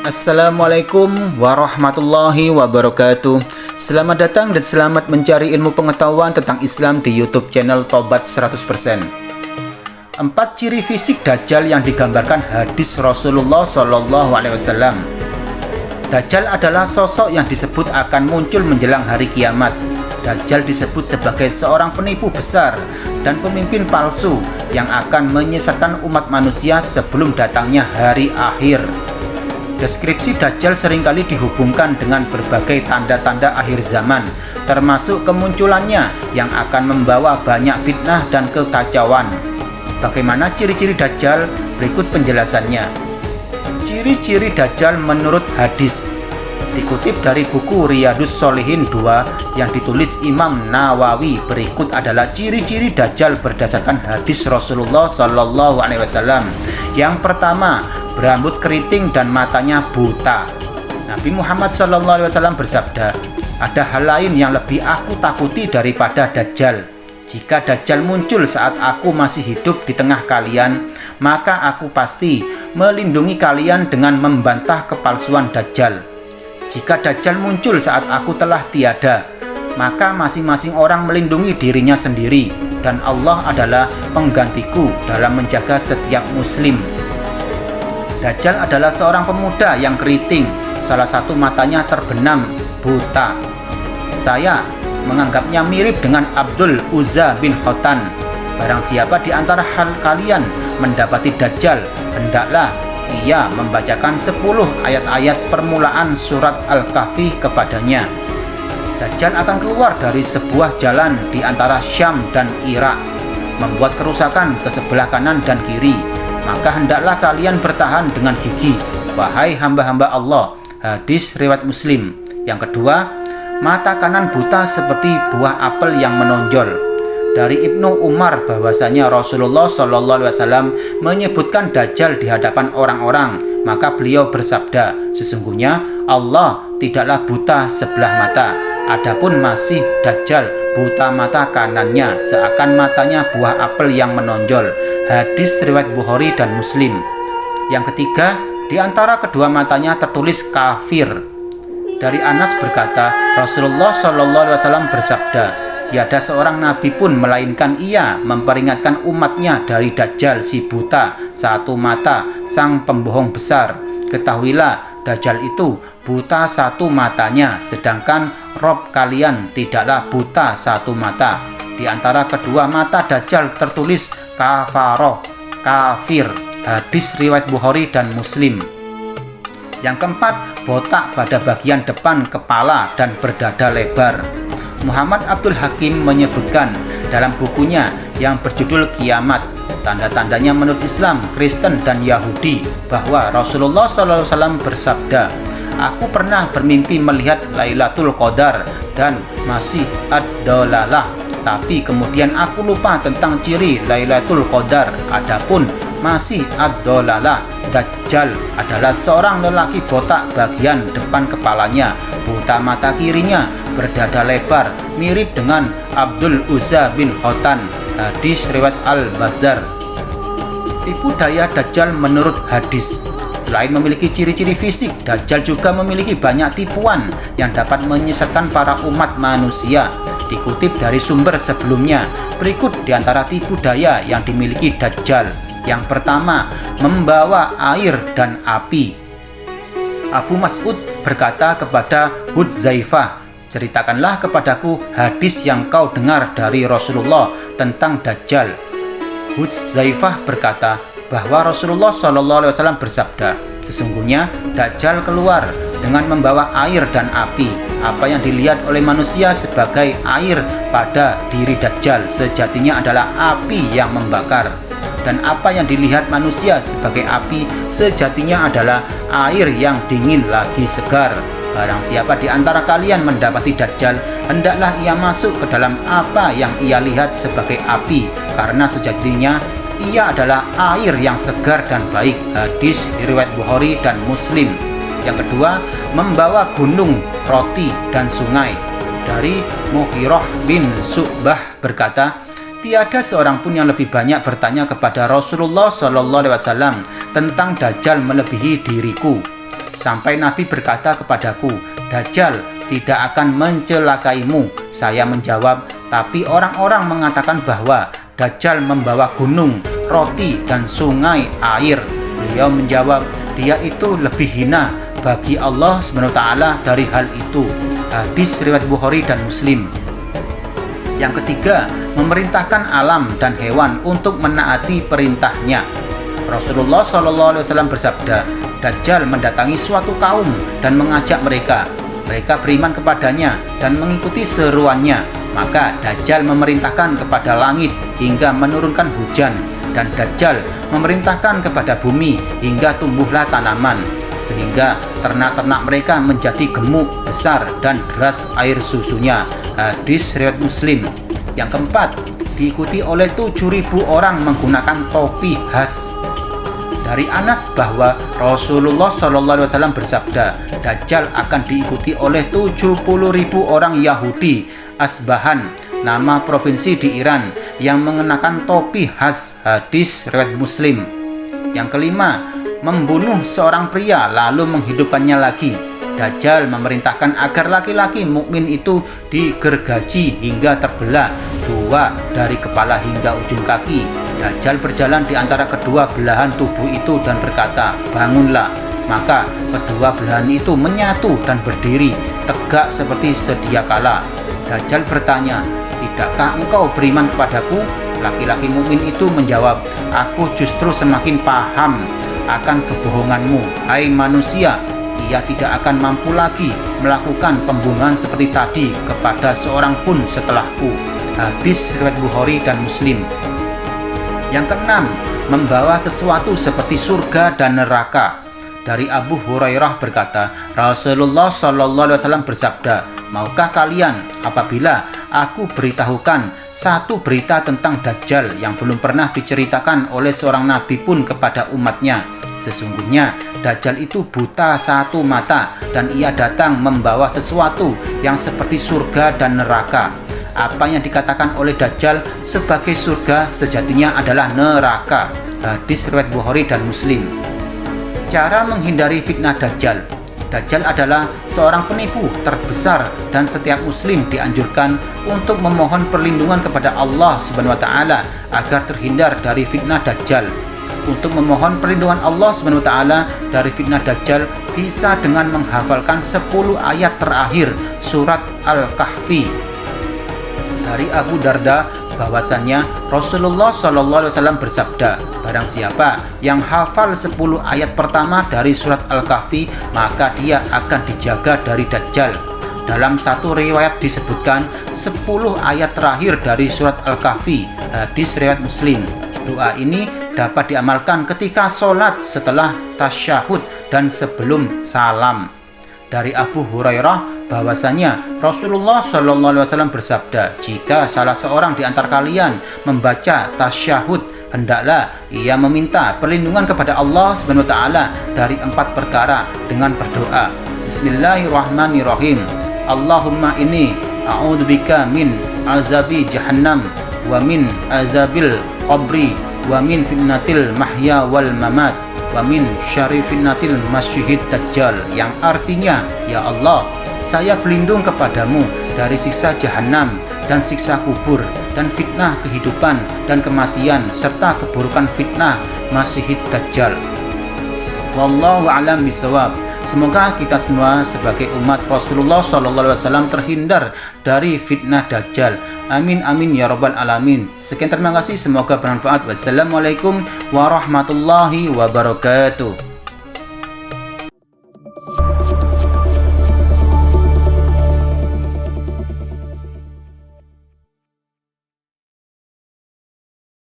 Assalamualaikum warahmatullahi wabarakatuh. Selamat datang dan selamat mencari ilmu pengetahuan tentang Islam di YouTube channel Tobat 100%. 4 ciri fisik Dajjal yang digambarkan hadis Rasulullah SAW. Dajjal adalah sosok yang disebut akan muncul menjelang hari kiamat. Dajjal disebut sebagai seorang penipu besar dan pemimpin palsu yang akan menyesatkan umat manusia sebelum datangnya hari akhir. Deskripsi Dajjal seringkali dihubungkan dengan berbagai tanda-tanda akhir zaman, termasuk kemunculannya yang akan membawa banyak fitnah dan kekacauan. Bagaimana ciri-ciri Dajjal? Berikut penjelasannya. Ciri-ciri Dajjal menurut hadis dikutip dari buku Riyadhus Shalihin 2 yang ditulis Imam Nawawi. Berikut adalah ciri-ciri Dajjal berdasarkan hadis Rasulullah SAW. Yang pertama, berambut keriting dan matanya buta. Nabi Muhammad SAW bersabda, "Ada hal lain yang lebih aku takuti daripada Dajjal. Jika Dajjal muncul saat aku masih hidup di tengah kalian, maka aku pasti melindungi kalian dengan membantah kepalsuan Dajjal. Jika Dajjal muncul saat aku telah tiada, maka masing-masing orang melindungi dirinya sendiri, dan Allah adalah penggantiku dalam menjaga setiap muslim." Dajjal adalah seorang pemuda yang keriting, salah satu matanya terbenam buta. Saya menganggapnya mirip dengan Abdul Uzza bin Khotan. Barang siapa di antara kalian mendapati Dajjal, hendaklah ia membacakan 10 ayat-ayat permulaan surat Al-Kahfi kepadanya. Dajjal akan keluar dari sebuah jalan di antara Syam dan Irak, membuat kerusakan ke sebelah kanan dan kiri. Maka hendaklah kalian bertahan dengan gigih, wahai hamba-hamba Allah. Hadis riwayat Muslim. Yang kedua, mata kanan buta seperti buah apel yang menonjol. Dari Ibnu Umar bahwasanya Rasulullah SAW menyebutkan Dajjal di hadapan orang-orang, maka beliau bersabda, "Sesungguhnya Allah tidaklah buta sebelah mata. Adapun masih Dajjal buta mata kanannya, seakan matanya buah apel yang menonjol." Hadis riwayat Bukhari dan Muslim. Yang ketiga, di antara kedua matanya tertulis kafir. Dari Anas berkata, Rasulullah SAW bersabda, "Tiada seorang nabi pun melainkan ia memperingatkan umatnya dari Dajjal si buta satu mata, sang pembohong besar. Ketahuilah, Dajjal itu buta satu matanya, sedangkan Rob kalian tidaklah buta satu mata. Di antara kedua mata Dajjal tertulis kafaroh, kafir." Hadis riwayat Bukhari dan Muslim. Yang keempat, botak pada bagian depan kepala dan berdada lebar. Muhammad Abdul Hakim menyebutkan dalam bukunya yang berjudul Kiamat, tanda-tandanya menurut Islam, Kristen, dan Yahudi, bahwa Rasulullah SAW bersabda, "Aku pernah bermimpi melihat Lailatul Qadar dan masih ad-dalalah, tapi kemudian aku lupa tentang ciri Lailatul Qadar. Adapun masih ad-dalalah, Dajjal adalah seorang lelaki botak bagian depan kepalanya, buta mata kirinya, berdada lebar, mirip dengan Abdul Uzza bin Khotan." Hadis riwayat Al-Bazzar. Tipu daya Dajjal menurut hadis. Selain memiliki ciri-ciri fisik, Dajjal juga memiliki banyak tipuan yang dapat menyesatkan para umat manusia. Dikutip dari sumber sebelumnya, berikut di antara tipu daya yang dimiliki Dajjal. Yang pertama, membawa air dan api. Abu Mas'ud berkata kepada Hudzaifah, "Ceritakanlah kepadaku hadis yang kau dengar dari Rasulullah tentang Dajjal." Hudzaifah berkata bahwa Rasulullah SAW bersabda, "Sesungguhnya Dajjal keluar dengan membawa air dan api. Apa yang dilihat oleh manusia sebagai air pada diri Dajjal sejatinya adalah api yang membakar. Dan apa yang dilihat manusia sebagai api sejatinya adalah air yang dingin lagi segar. Barang siapa di antara kalian mendapati Dajjal, hendaklah ia masuk ke dalam apa yang ia lihat sebagai api, karena sejatinya ia adalah air yang segar dan baik." Hadis riwayat Bukhari dan Muslim. Yang kedua, membawa gunung, roti, dan sungai. dari Mughirah bin Syu'bah berkata, tiada seorang pun yang lebih banyak bertanya kepada Rasulullah SAW tentang Dajjal melebihi diriku. Sampai Nabi berkata kepadaku, Dajjal tidak akan mencelakaimu. Saya menjawab, tapi orang-orang mengatakan bahwa Dajjal membawa gunung, roti, dan sungai air. Beliau menjawab, dia itu lebih hina bagi Allah SWT dari hal itu. Hadis riwayat Bukhari dan Muslim. Yang ketiga, memerintahkan alam dan hewan untuk menaati perintahnya. Rasulullah SAW bersabda, Dajjal mendatangi suatu kaum dan mengajak mereka. Mereka beriman kepadanya dan mengikuti seruannya. Maka Dajjal memerintahkan kepada langit hingga menurunkan hujan, dan Dajjal memerintahkan kepada bumi hingga tumbuhlah tanaman, sehingga ternak-ternak mereka menjadi gemuk, besar, dan deras air susunya. Hadis riwayat Muslim. Yang keempat, diikuti oleh 7.000 orang menggunakan topi khas. Dari Anas bahwa Rasulullah SAW bersabda, Dajjal akan diikuti oleh 70.000 orang Yahudi Asbahan, nama provinsi di Iran, yang mengenakan topi khas. Hadis riwayat Muslim. Yang kelima, membunuh seorang pria lalu menghidupkannya lagi. Dajjal memerintahkan agar laki-laki mukmin itu digergaji hingga terbelah dua dari kepala hingga ujung kaki. Dajjal berjalan di antara kedua belahan tubuh itu dan berkata, bangunlah. Maka kedua belahan itu menyatu dan berdiri tegak seperti sedia kala. Dajjal bertanya, tidakkah engkau beriman kepadaku? Laki-laki mukmin itu menjawab, aku justru semakin paham akan kebohonganmu, hai manusia. Ia tidak akan mampu lagi melakukan pembunuhan seperti tadi kepada seorang pun setelahku. Hadis riwayat Bukhari dan Muslim. Yang keenam, membawa sesuatu seperti surga dan neraka. Dari Abu Hurairah berkata, Rasulullah SAW bersabda, maukah kalian apabila aku beritahukan satu berita tentang Dajjal yang belum pernah diceritakan oleh seorang nabi pun kepada umatnya? Sesungguhnya Dajjal itu buta satu mata, dan ia datang membawa sesuatu yang seperti surga dan neraka. Apa yang dikatakan oleh Dajjal sebagai surga sejatinya adalah neraka. Hadis riwayat Bukhari dan Muslim. Cara menghindari fitnah Dajjal. Dajjal adalah seorang penipu terbesar, dan setiap muslim dianjurkan untuk memohon perlindungan kepada Allah SWT agar terhindar dari fitnah Dajjal. Untuk memohon perlindungan Allah SWT dari fitnah Dajjal bisa dengan menghafalkan 10 ayat terakhir surat Al-Kahfi. Dari Abu Darda bahwasannya Rasulullah SAW bersabda, barang siapa yang hafal 10 ayat pertama dari surat Al-Kahfi, maka dia akan dijaga dari Dajjal. Dalam satu riwayat disebutkan 10 ayat terakhir dari surat Al-Kahfi. Hadis riwayat Muslim. Doa ini dapat diamalkan ketika sholat, setelah tasyahud, dan sebelum salam. Dari Abu Hurairah bahwasanya Rasulullah SAW bersabda, jika salah seorang di antara kalian membaca tasyahud, hendaklah ia meminta perlindungan kepada Allah SWT dari 4 perkara dengan berdoa, Bismillahirrahmanirrahim, Allahumma inni a'udzubika min azabi jahannam wa min azabil qabri wa min fitnatil mahya wal mamat wa min syarri fitnatil masyihid dajjal, yang artinya, ya Allah, saya berlindung kepadamu dari siksa jahanam dan siksa kubur dan fitnah kehidupan dan kematian serta keburukan fitnah masyihid dajjal. Wallahu a'lam bishawab. Semoga kita semua sebagai umat Rasulullah SAW terhindar dari fitnah Dajjal. Amin amin ya rabbal alamin. Sekian, terima kasih, semoga bermanfaat. Wassalamualaikum warahmatullahi wabarakatuh.